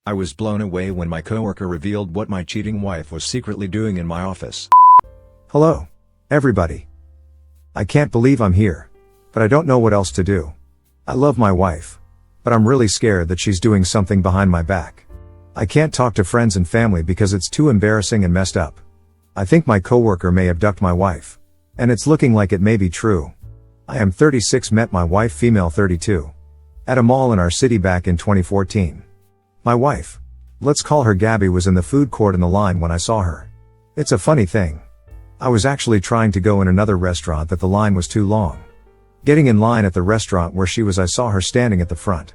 I was blown away when my coworker revealed what my cheating wife was secretly doing in my office. Hello, everybody. I can't believe I'm here, but I don't know what else to do. I love my wife, but I'm really scared that she's doing something behind my back. I can't talk to friends and family because it's too embarrassing and messed up. I think my coworker may abduct my wife, and it's looking like it may be true. I am 36, met my wife, female 32, at a mall in our city back in 2014. My wife, let's call her Gabby, was in the food court in the line when I saw her. It's a funny thing. I was actually trying to go in another restaurant that the line was too long. Getting in line at the restaurant where she was, I saw her standing at the front.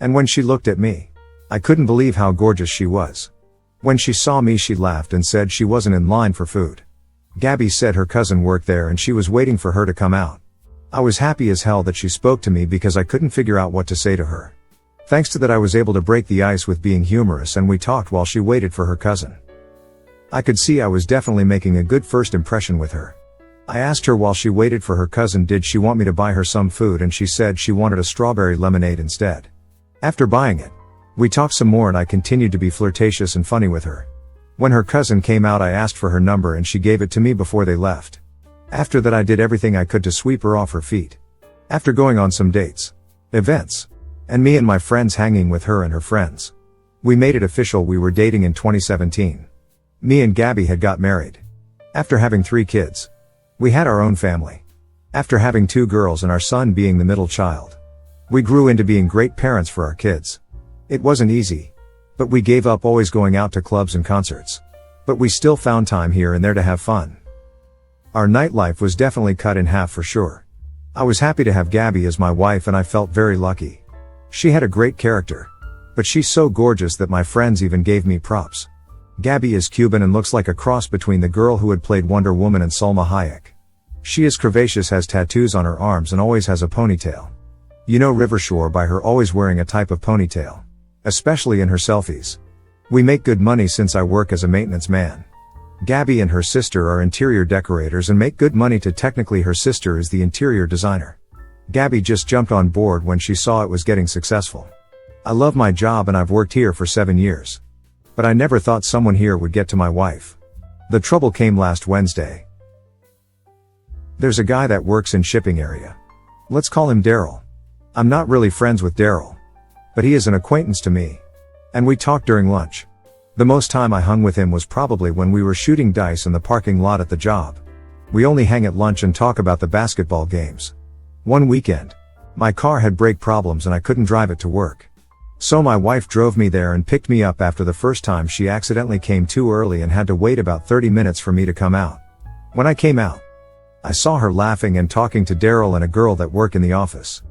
And when she looked at me, I couldn't believe how gorgeous she was. When she saw me, she laughed and said she wasn't in line for food. Gabby said her cousin worked there and she was waiting for her to come out. I was happy as hell that she spoke to me because I couldn't figure out what to say to her. Thanks to that, I was able to break the ice with being humorous, and we talked while she waited for her cousin. I could see I was definitely making a good first impression with her. I asked her while she waited for her cousin did she want me to buy her some food, and she said she wanted a strawberry lemonade instead. After buying it, we talked some more and I continued to be flirtatious and funny with her. When her cousin came out, I asked for her number and she gave it to me before they left. After that, I did everything I could to sweep her off her feet. After going on some dates, events, and me and my friends hanging with her and her friends, we made it official we were dating in 2017. Me and Gabby had got married. After having 3 kids, we had our own family. After having 2 girls and our son being the middle child, we grew into being great parents for our kids. It wasn't easy, but we gave up always going out to clubs and concerts. But we still found time here and there to have fun. Our nightlife was definitely cut in half for sure. I was happy to have Gabby as my wife and I felt very lucky. She had a great character, but she's so gorgeous that my friends even gave me props. Gabby is Cuban and looks like a cross between the girl who had played Wonder Woman and Salma Hayek. She is curvaceous, has tattoos on her arms and always has a ponytail. You know Rivershore by her always wearing a type of ponytail, especially in her selfies. We make good money since I work as a maintenance man. Gabby and her sister are interior decorators and make good money too. Technically her sister is the interior designer. Gabby just jumped on board when she saw it was getting successful. I love my job and I've worked here for 7 years. But I never thought someone here would get to my wife. The trouble came last Wednesday. There's a guy that works in shipping area. Let's call him Daryl. I'm not really friends with Daryl, but he is an acquaintance to me. And we talked during lunch. The most time I hung with him was probably when we were shooting dice in the parking lot at the job. We only hang at lunch and talk about the basketball games. One weekend, my car had brake problems and I couldn't drive it to work. So my wife drove me there and picked me up. After the first time, she accidentally came too early and had to wait about 30 minutes for me to come out. When I came out, I saw her laughing and talking to Daryl and a girl that work in the office.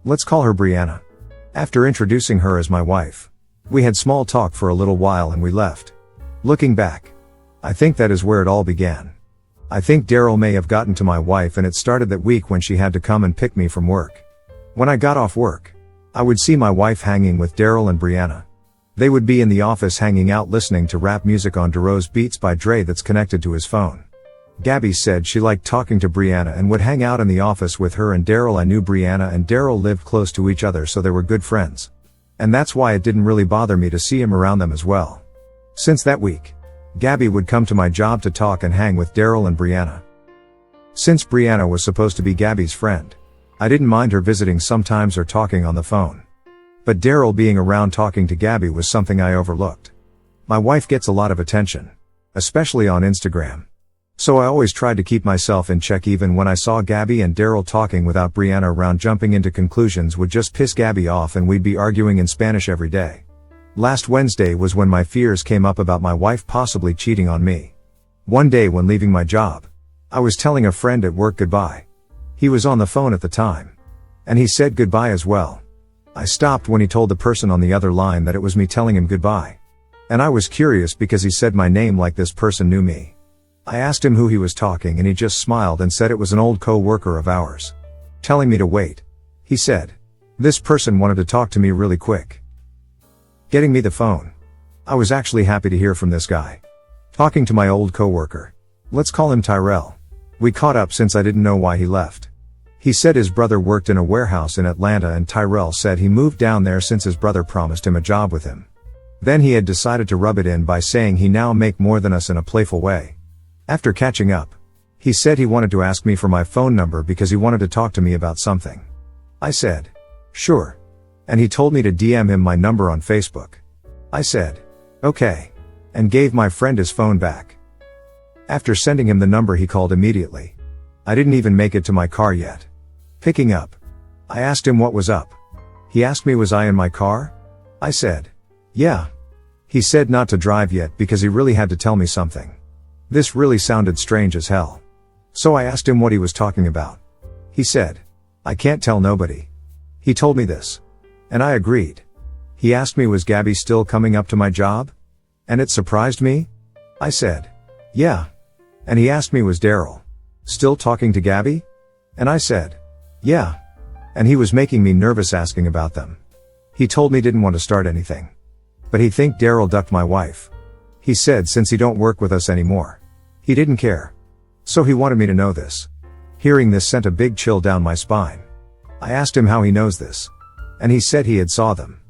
Let's call her Brianna. After introducing her as my wife, we had small talk for a little while and we left. Looking back, I think that is where it all began. I think Daryl may have gotten to my wife and it started that week when she had to come and pick me from work. When I got off work, I would see my wife hanging with Daryl and Brianna. They would be in the office hanging out listening to rap music on Dero's Beats by Dre that's connected to his phone. Gabby said she liked talking to Brianna and would hang out in the office with her and Daryl. I knew Brianna and Daryl lived close to each other, so they were good friends. And that's why it didn't really bother me to see him around them as well. Since that week, Gabby would come to my job to talk and hang with Daryl and Brianna. Since Brianna was supposed to be Gabby's friend, I didn't mind her visiting sometimes or talking on the phone. But Daryl being around talking to Gabby was something I overlooked. My wife gets a lot of attention, especially on Instagram. So I always tried to keep myself in check. Even when I saw Gabby and Daryl talking without Brianna around, jumping into conclusions would just piss Gabby off and we'd be arguing in Spanish every day. Last Wednesday was when my fears came up about my wife possibly cheating on me. One day when leaving my job, I was telling a friend at work goodbye. He was on the phone at the time, and he said goodbye as well. I stopped when he told the person on the other line that it was me telling him goodbye. And I was curious because he said my name like this person knew me. I asked him who he was talking and he just smiled and said it was an old co-worker of ours. Telling me to wait, he said, this person wanted to talk to me really quick. Getting me the phone. I was actually happy to hear from this guy. Talking to my old co-worker. Let's call him Tyrell. We caught up since I didn't know why he left. He said his brother worked in a warehouse in Atlanta and Tyrell said he moved down there since his brother promised him a job with him. Then he had decided to rub it in by saying he now make more than us in a playful way. After catching up, he said he wanted to ask me for my phone number because he wanted to talk to me about something. I said, sure. And he told me to DM him my number on Facebook. I said, okay. And gave my friend his phone back. After sending him the number, he called immediately. I didn't even make it to my car yet. Picking up, I asked him what was up. He asked me was I in my car? I said, yeah. He said not to drive yet because he really had to tell me something. This really sounded strange as hell. So I asked him what he was talking about. He said, I can't tell nobody. He told me this. And I agreed. He asked me was Gabby still coming up to my job? And it surprised me? I said, yeah. And he asked me was Daryl still talking to Gabby? And I said, yeah. And he was making me nervous asking about them. He told me didn't want to start anything. But he think Daryl ducked my wife. He said since he don't work with us anymore, he didn't care. So he wanted me to know this. Hearing this sent a big chill down my spine. I asked him how he knows this. And he said he had saw them.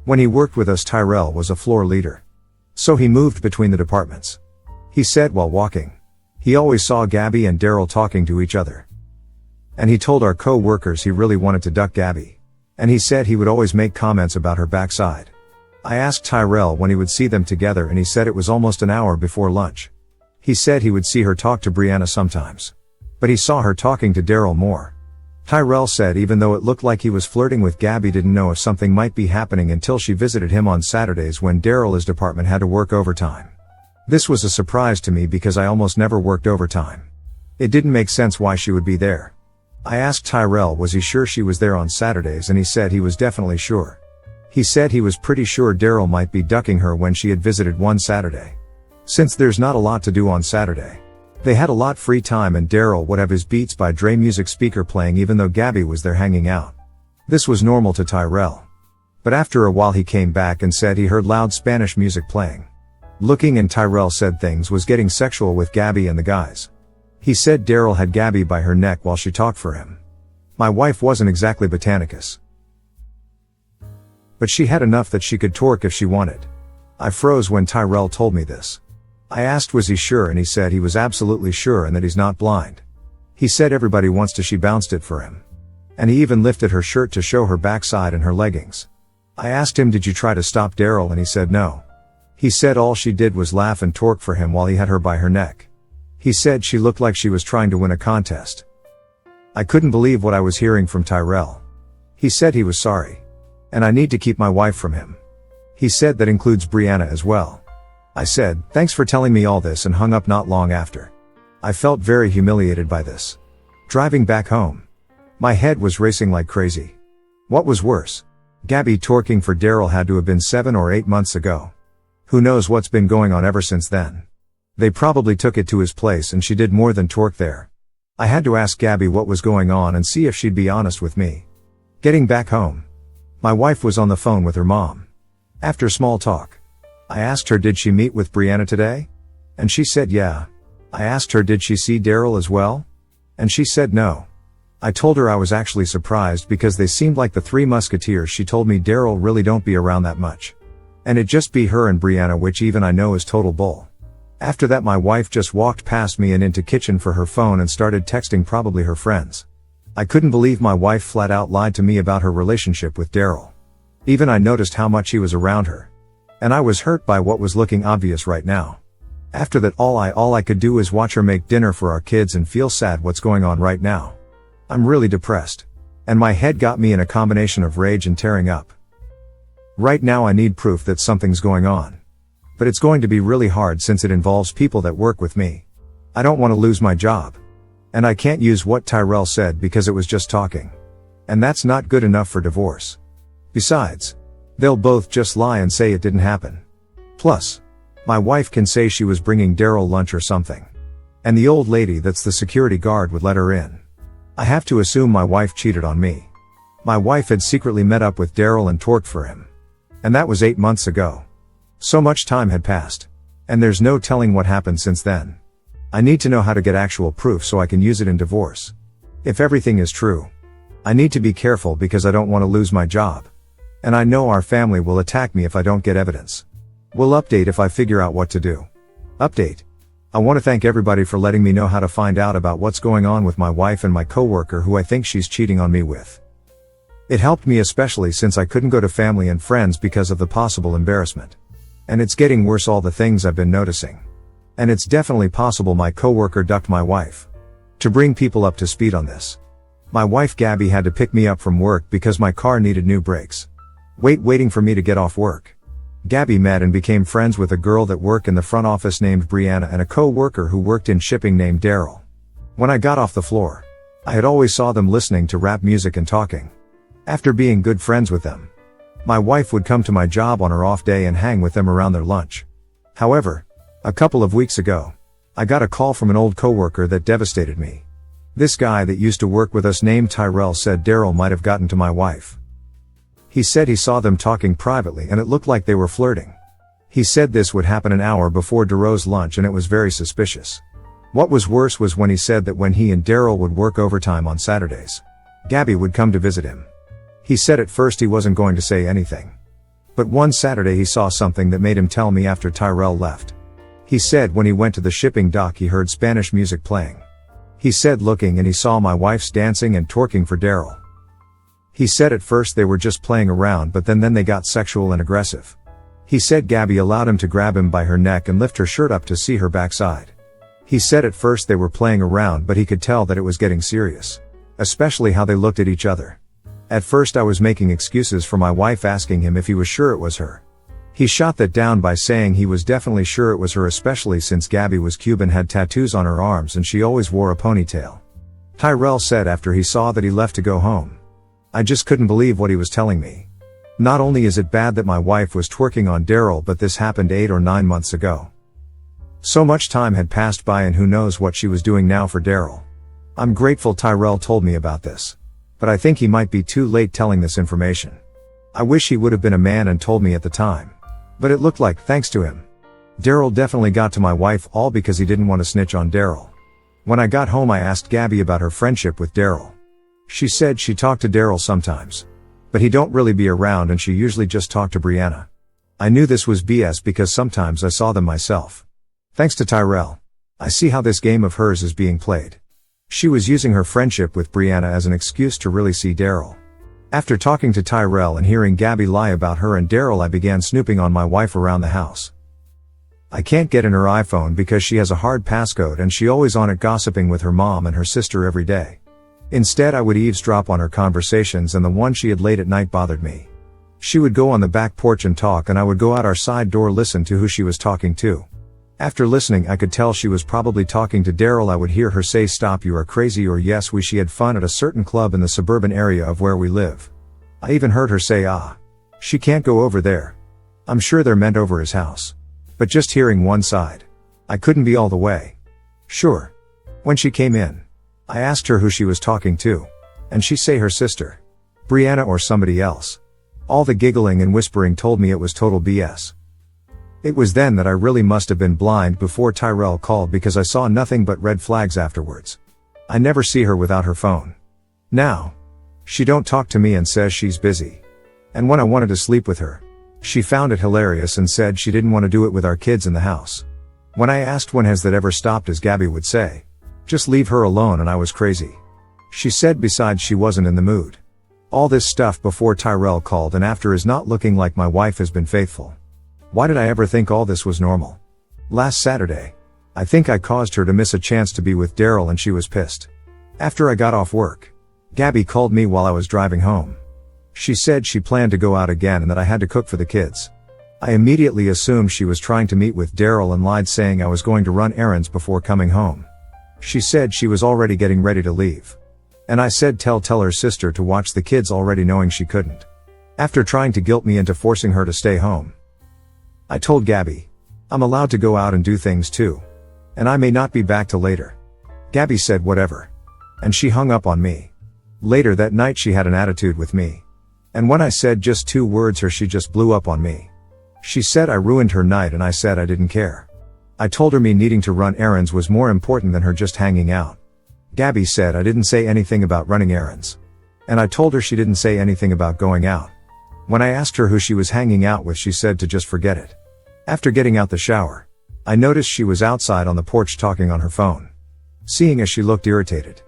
When he worked with us, Tyrell was a floor leader. So he moved between the departments. He said while walking, he always saw Gabby and Daryl talking to each other. And he told our co-workers he really wanted to duck Gabby. And he said he would always make comments about her backside. I asked Tyrell when he would see them together and he said it was almost an hour before lunch. He said he would see her talk to Brianna sometimes. But he saw her talking to Daryl more. Tyrell said even though it looked like he was flirting with Gabby, didn't know if something might be happening until she visited him on Saturdays when Daryl's department had to work overtime. This was a surprise to me because I almost never worked overtime. It didn't make sense why she would be there. I asked Tyrell was he sure she was there on Saturdays, and he said he was definitely sure. He said he was pretty sure Daryl might be ducking her when she had visited one Saturday. Since there's not a lot to do on Saturday, they had a lot free time and Daryl would have his Beats by Dre music speaker playing even though Gabby was there hanging out. This was normal to Tyrell. But after a while he came back and said he heard loud Spanish music playing. Looking, and Tyrell said things was getting sexual with Gabby and the guys. He said Daryl had Gabby by her neck while she talked for him. My wife wasn't exactly Botanicus, but she had enough that she could twerk if she wanted. I froze when Tyrell told me this. I asked was he sure, and he said he was absolutely sure and that he's not blind. He said everybody wants to, she bounced it for him. And he even lifted her shirt to show her backside and her leggings. I asked him did you try to stop Daryl, and he said no. He said all she did was laugh and twerk for him while he had her by her neck. He said she looked like she was trying to win a contest. I couldn't believe what I was hearing from Tyrell. He said he was sorry. And I need to keep my wife from him. He said that includes Brianna as well. I said, thanks for telling me all this, and hung up not long after. I felt very humiliated by this. Driving back home, my head was racing like crazy. What was worse? Gabby twerking for Daryl had to have been 7 or 8 months ago. Who knows what's been going on ever since then. They probably took it to his place and she did more than twerk there. I had to ask Gabby what was going on and see if she'd be honest with me. Getting back home, my wife was on the phone with her mom. After small talk, I asked her did she meet with Brianna today? And she said yeah. I asked her did she see Daryl as well? And she said no. I told her I was actually surprised because they seemed like the Three Musketeers. She told me Daryl really don't be around that much. And it just be her and Brianna, which even I know is total bull. After that my wife just walked past me and into kitchen for her phone and started texting probably her friends. I couldn't believe my wife flat out lied to me about her relationship with Daryl. Even I noticed how much he was around her. And I was hurt by what was looking obvious right now. After that all I could do is watch her make dinner for our kids and feel sad what's going on right now. I'm really depressed. And my head got me in a combination of rage and tearing up. Right now I need proof that something's going on. But it's going to be really hard since it involves people that work with me. I don't want to lose my job. And I can't use what Tyrell said because it was just talking. And that's not good enough for divorce. Besides, they'll both just lie and say it didn't happen. Plus, my wife can say she was bringing Daryl lunch or something. And the old lady that's the security guard would let her in. I have to assume my wife cheated on me. My wife had secretly met up with Daryl and twerked for him. And that was 8 months ago. So much time had passed. And there's no telling what happened since then. I need to know how to get actual proof so I can use it in divorce. If everything is true, I need to be careful because I don't want to lose my job. And I know our family will attack me if I don't get evidence. Will update if I figure out what to do. Update. I want to thank everybody for letting me know how to find out about what's going on with my wife and my coworker who I think she's cheating on me with. It helped me especially since I couldn't go to family and friends because of the possible embarrassment. And it's getting worse, all the things I've been noticing. And it's definitely possible my coworker ducked my wife. To bring people up to speed on this, my wife Gabby had to pick me up from work because my car needed new brakes. Waiting for me to get off work. Gabby met and became friends with a girl that worked in the front office named Brianna and a co-worker who worked in shipping named Daryl. When I got off the floor, I had always saw them listening to rap music and talking. After being good friends with them, my wife would come to my job on her off day and hang with them around their lunch. However, a couple of weeks ago, I got a call from an old coworker that devastated me. This guy that used to work with us named Tyrell said Daryl might have gotten to my wife. He said he saw them talking privately and it looked like they were flirting. He said this would happen an hour before Darrow's lunch and it was very suspicious. What was worse was when he said that when he and Daryl would work overtime on Saturdays, Gabby would come to visit him. He said at first he wasn't going to say anything. But one Saturday he saw something that made him tell me after Tyrell left. He said when he went to the shipping dock he heard Spanish music playing. He said looking and he saw my wife's dancing and twerking for Daryl. He said at first they were just playing around but then they got sexual and aggressive. He said Gabby allowed him to grab him by her neck and lift her shirt up to see her backside. He said at first they were playing around but he could tell that it was getting serious. Especially how they looked at each other. At first I was making excuses for my wife asking him if he was sure it was her. He shot that down by saying he was definitely sure it was her, especially since Gabby was Cuban, had tattoos on her arms and she always wore a ponytail. Tyrell said after he saw that he left to go home, I just couldn't believe what he was telling me. Not only is it bad that my wife was twerking on Daryl, but this happened 8 or 9 months ago. So much time had passed by and who knows what she was doing now for Daryl. I'm grateful Tyrell told me about this. But I think he might be too late telling this information. I wish he would have been a man and told me at the time. But it looked like, thanks to him, Daryl definitely got to my wife, all because he didn't want to snitch on Daryl. When I got home I asked Gabby about her friendship with Daryl. She said she talked to Daryl sometimes. But he don't really be around and she usually just talked to Brianna. I knew this was BS because sometimes I saw them myself. Thanks to Tyrell, I see how this game of hers is being played. She was using her friendship with Brianna as an excuse to really see Daryl. After talking to Tyrell and hearing Gabby lie about her and Daryl, I began snooping on my wife around the house. I can't get in her iPhone because she has a hard passcode and she always on it gossiping with her mom and her sister every day. Instead I would eavesdrop on her conversations and the one she had late at night bothered me. She would go on the back porch and talk and I would go out our side door listen to who she was talking to. After listening I could tell she was probably talking to Daryl. I would hear her say stop you are crazy or yes she had fun at a certain club in the suburban area of where we live. I even heard her say she can't go over there. I'm sure they're meant over his house. But just hearing one side, I couldn't be all the way sure. When she came in, I asked her who she was talking to, and she say her sister, Brianna or somebody else. All the giggling and whispering told me it was total BS. It was then that I really must have been blind before Tyrell called because I saw nothing but red flags afterwards. I never see her without her phone. Now, she don't talk to me and says she's busy. And when I wanted to sleep with her, she found it hilarious and said she didn't want to do it with our kids in the house. When I asked when has that ever stopped, as Gabby would say, just leave her alone, and I was crazy. She said besides she wasn't in the mood. All this stuff before Tyrell called and after is not looking like my wife has been faithful. Why did I ever think all this was normal? Last Saturday, I think I caused her to miss a chance to be with Daryl and she was pissed. After I got off work, Gabby called me while I was driving home. She said she planned to go out again and that I had to cook for the kids. I immediately assumed she was trying to meet with Daryl and lied saying I was going to run errands before coming home. She said she was already getting ready to leave. And I said tell her sister to watch the kids, already knowing she couldn't. After trying to guilt me into forcing her to stay home, I told Gabby, I'm allowed to go out and do things too. And I may not be back till later. Gabby said whatever. And she hung up on me. Later that night she had an attitude with me. And when I said just 2 words she just blew up on me. She said I ruined her night and I said I didn't care. I told her me needing to run errands was more important than her just hanging out. Gabby said I didn't say anything about running errands. And I told her she didn't say anything about going out. When I asked her who she was hanging out with, she said to just forget it. After getting out the shower, I noticed she was outside on the porch talking on her phone. Seeing as she looked irritated,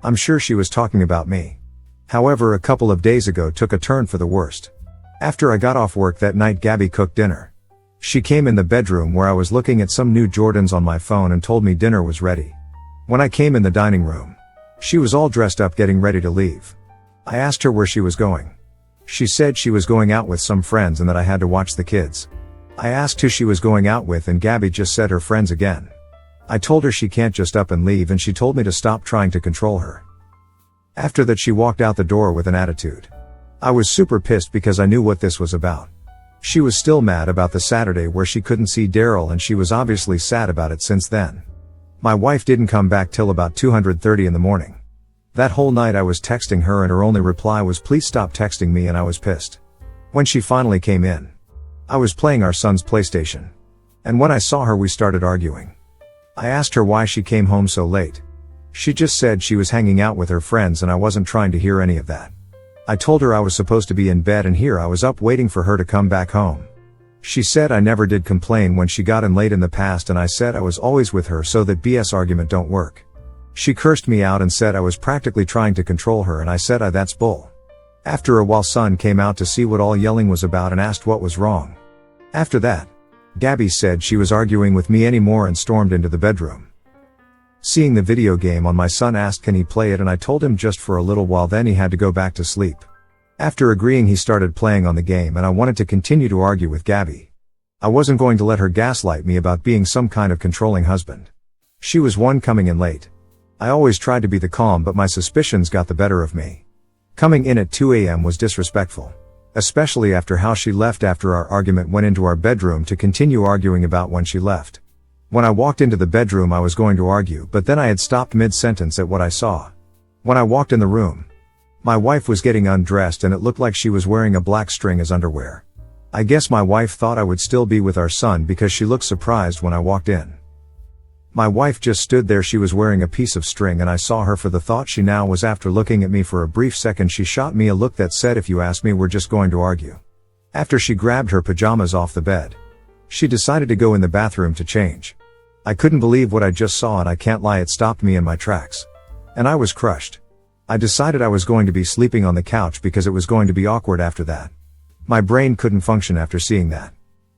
I'm sure she was talking about me. However, a couple of days ago took a turn for the worst. After I got off work that night, Gabby cooked dinner. She came in the bedroom where I was looking at some new Jordans on my phone and told me dinner was ready. When I came in the dining room, she was all dressed up getting ready to leave. I asked her where she was going. She said she was going out with some friends and that I had to watch the kids. I asked who she was going out with and Gabby just said her friends again. I told her she can't just up and leave and she told me to stop trying to control her. After that she walked out the door with an attitude. I was super pissed because I knew what this was about. She was still mad about the Saturday where she couldn't see Daryl and she was obviously sad about it since then. My wife didn't come back till about 2:30 in the morning. That whole night I was texting her and her only reply was please stop texting me, and I was pissed. When she finally came in, I was playing our son's PlayStation. And when I saw her we started arguing. I asked her why she came home so late. She just said she was hanging out with her friends and I wasn't trying to hear any of that. I told her I was supposed to be in bed and here I was up waiting for her to come back home. She said I never did complain when she got in late in the past and I said I was always with her so that BS argument don't work. She cursed me out and said I was practically trying to control her and I said that's bull. After a while son came out to see what all yelling was about and asked what was wrong. After that, Gabby said she was arguing with me anymore and stormed into the bedroom. Seeing the video game on, my son asked can he play it and I told him just for a little while, then he had to go back to sleep. After agreeing he started playing on the game and I wanted to continue to argue with Gabby. I wasn't going to let her gaslight me about being some kind of controlling husband. She was one coming in late. I always tried to be the calm but my suspicions got the better of me. Coming in at 2 a.m. was disrespectful. Especially after how she left after our argument, went into our bedroom to continue arguing about when she left. When I walked into the bedroom I was going to argue but then I had stopped mid-sentence at what I saw. When I walked in the room, my wife was getting undressed and it looked like she was wearing a black string as underwear. I guess my wife thought I would still be with our son because she looked surprised when I walked in. My wife just stood there, she was wearing a piece of string and I saw her for the thought she now was. After looking at me for a brief second she shot me a look that said if you ask me we're just going to argue. After she grabbed her pajamas off the bed, she decided to go in the bathroom to change. I couldn't believe what I just saw and I can't lie, it stopped me in my tracks. And I was crushed. I decided I was going to be sleeping on the couch because it was going to be awkward after that. My brain couldn't function after seeing that.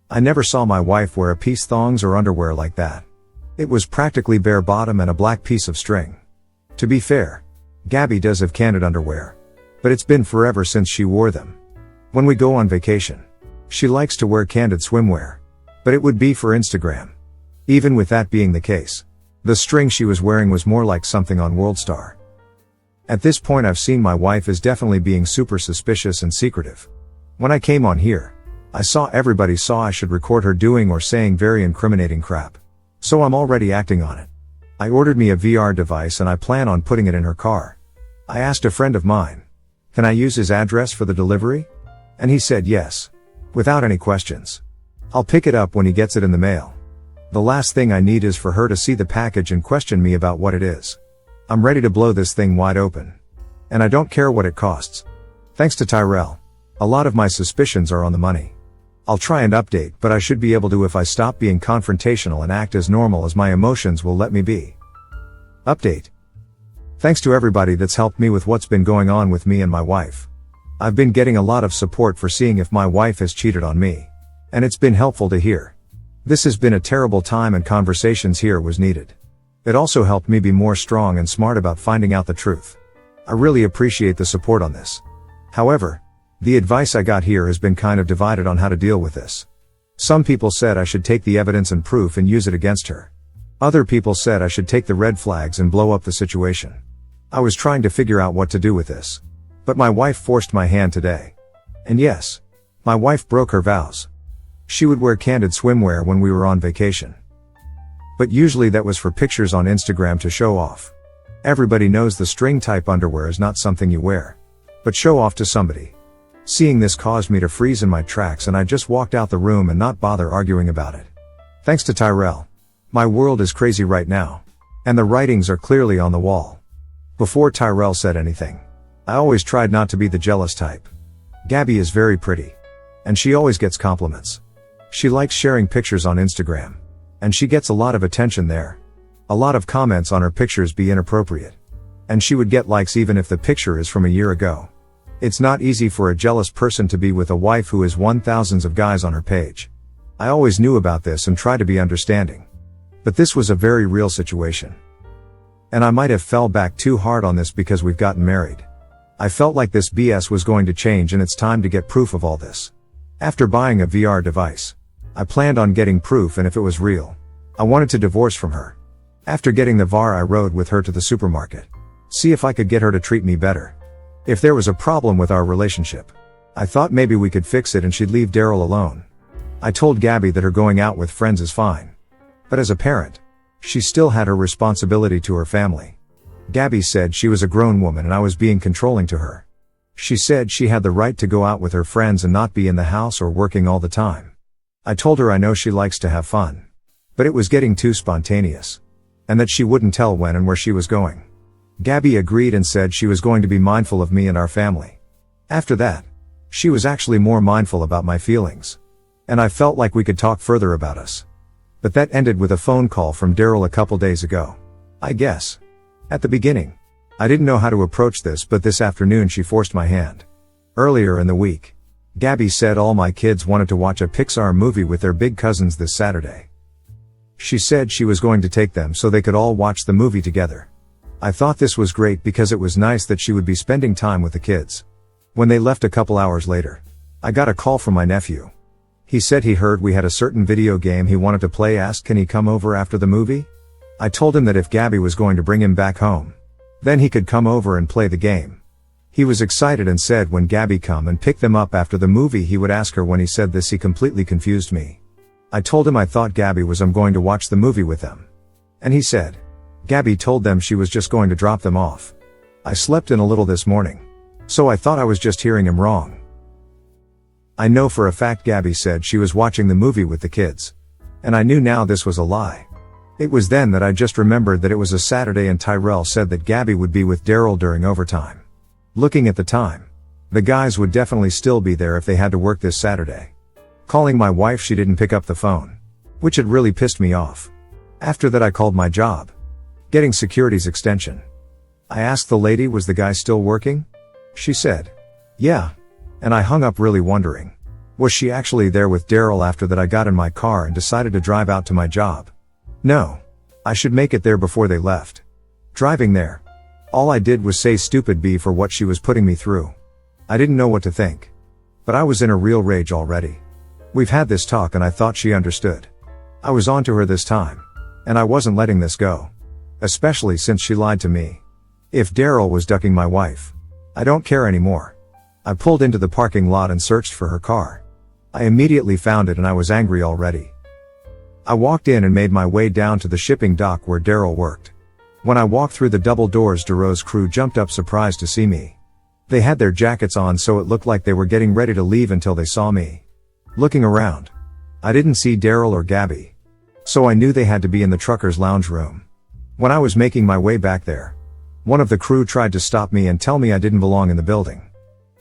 I never saw my wife wear a piece thongs or underwear like that. It was practically bare bottom and a black piece of string. To be fair, Gabby does have candid underwear. But it's been forever since she wore them. When we go on vacation, she likes to wear candid swimwear. But it would be for Instagram. Even with that being the case, the string she was wearing was more like something on WorldStar. At this point I've seen my wife as definitely being super suspicious and secretive. When I came on here, I saw everybody saw I should record her doing or saying very incriminating crap. So I'm already acting on it. I ordered me a VR device and I plan on putting it in her car. I asked a friend of mine, can I use his address for the delivery? And he said yes. Without any questions. I'll pick it up when he gets it in the mail. The last thing I need is for her to see the package and question me about what it is. I'm ready to blow this thing wide open. And I don't care what it costs. Thanks to Tyrell, a lot of my suspicions are on the money. I'll try and update, but I should be able to if I stop being confrontational and act as normal as my emotions will let me be. Update. Thanks to everybody that's helped me with what's been going on with me and my wife. I've been getting a lot of support for seeing if my wife has cheated on me. And it's been helpful to hear. This has been a terrible time and conversations here was needed. It also helped me be more strong and smart about finding out the truth. I really appreciate the support on this. However, the advice I got here has been kind of divided on how to deal with this. Some people said I should take the evidence and proof and use it against her. Other people said I should take the red flags and blow up the situation. I was trying to figure out what to do with this. But my wife forced my hand today. And yes, my wife broke her vows. She would wear candid swimwear when we were on vacation. But usually that was for pictures on Instagram to show off. Everybody knows the string type underwear is not something you wear. But show off to somebody. Seeing this caused me to freeze in my tracks and I just walked out the room and not bother arguing about it. Thanks to Tyrell. My world is crazy right now. And the writings are clearly on the wall. Before Tyrell said anything, I always tried not to be the jealous type. Gabby is very pretty. And she always gets compliments. She likes sharing pictures on Instagram. And she gets a lot of attention there. A lot of comments on her pictures be inappropriate. And she would get likes even if the picture is from a year ago. It's not easy for a jealous person to be with a wife who has won thousands of guys on her page. I always knew about this and tried to be understanding. But this was a very real situation. And I might have fell back too hard on this because we've gotten married. I felt like this BS was going to change and it's time to get proof of all this. After buying a VR device, I planned on getting proof, and if it was real, I wanted to divorce from her. After getting the VR, I rode with her to the supermarket. See if I could get her to treat me better. If there was a problem with our relationship, I thought maybe we could fix it and she'd leave Daryl alone. I told Gabby that her going out with friends is fine. But as a parent, she still had her responsibility to her family. Gabby said she was a grown woman and I was being controlling to her. She said she had the right to go out with her friends and not be in the house or working all the time. I told her I know she likes to have fun. But it was getting too spontaneous. And that she wouldn't tell when and where she was going. Gabby agreed and said she was going to be mindful of me and our family. After that, she was actually more mindful about my feelings. And I felt like we could talk further about us. But that ended with a phone call from Daryl a couple days ago. I guess. At the beginning, I didn't know how to approach this, but this afternoon she forced my hand. Earlier in the week, Gabby said all my kids wanted to watch a Pixar movie with their big cousins this Saturday. She said she was going to take them so they could all watch the movie together. I thought this was great because it was nice that she would be spending time with the kids. When they left a couple hours later, I got a call from my nephew. He said he heard we had a certain video game he wanted to play, asked can he come over after the movie? I told him that if Gabby was going to bring him back home, then he could come over and play the game. He was excited and said when Gabby come and pick them up after the movie he would ask her. When he said this, he completely confused me. I told him I thought Gabby was going to watch the movie with them. And he said, Gabby told them she was just going to drop them off. I slept in a little this morning, so I thought I was just hearing him wrong. I know for a fact Gabby said she was watching the movie with the kids. And I knew now this was a lie. It was then that I just remembered that it was a Saturday and Tyrell said that Gabby would be with Daryl during overtime. Looking at the time, the guys would definitely still be there if they had to work this Saturday. Calling my wife, she didn't pick up the phone, which had really pissed me off. After that I called my job, getting security's extension. I asked the lady, was the guy still working? She said, yeah. And I hung up really wondering, was she actually there with Daryl? After that I got in my car and decided to drive out to my job. No. I should make it there before they left. Driving there, all I did was say stupid B for what she was putting me through. I didn't know what to think. But I was in a real rage already. We've had this talk and I thought she understood. I was on to her this time. And I wasn't letting this go. Especially since she lied to me. If Daryl was ducking my wife, I don't care anymore. I pulled into the parking lot and searched for her car. I immediately found it and I was angry already. I walked in and made my way down to the shipping dock where Daryl worked. When I walked through the double doors, Daryl's crew jumped up surprised to see me. They had their jackets on, so it looked like they were getting ready to leave until they saw me. Looking around, I didn't see Daryl or Gabby. So I knew they had to be in the trucker's lounge room. When I was making my way back there, one of the crew tried to stop me and tell me I didn't belong in the building.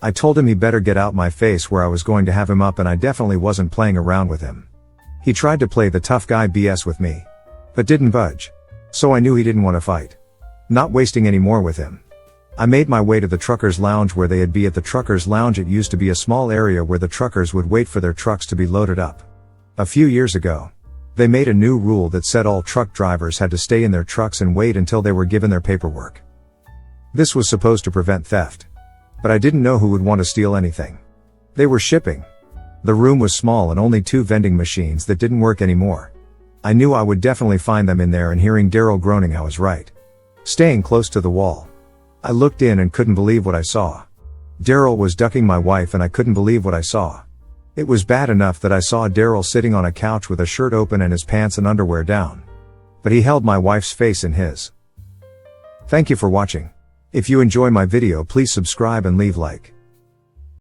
I told him he better get out my face where I was going to have him up, and I definitely wasn't playing around with him. He tried to play the tough guy BS with me, but didn't budge. So I knew he didn't want to fight. Not wasting any more with him, I made my way to the truckers' lounge where they'd be. At the truckers' lounge, it used to be a small area where the truckers would wait for their trucks to be loaded up. A few years ago, they made a new rule that said all truck drivers had to stay in their trucks and wait until they were given their paperwork. This was supposed to prevent theft. But I didn't know who would want to steal anything. They were shipping. The room was small and only 2 vending machines that didn't work anymore. I knew I would definitely find them in there, and hearing Daryl groaning, I was right. Staying close to the wall, I looked in and couldn't believe what I saw. Daryl was ducking my wife and I couldn't believe what I saw. It was bad enough that I saw Daryl sitting on a couch with a shirt open and his pants and underwear down. But he held my wife's face in his. Thank you for watching. If you enjoy my video, please subscribe and leave like.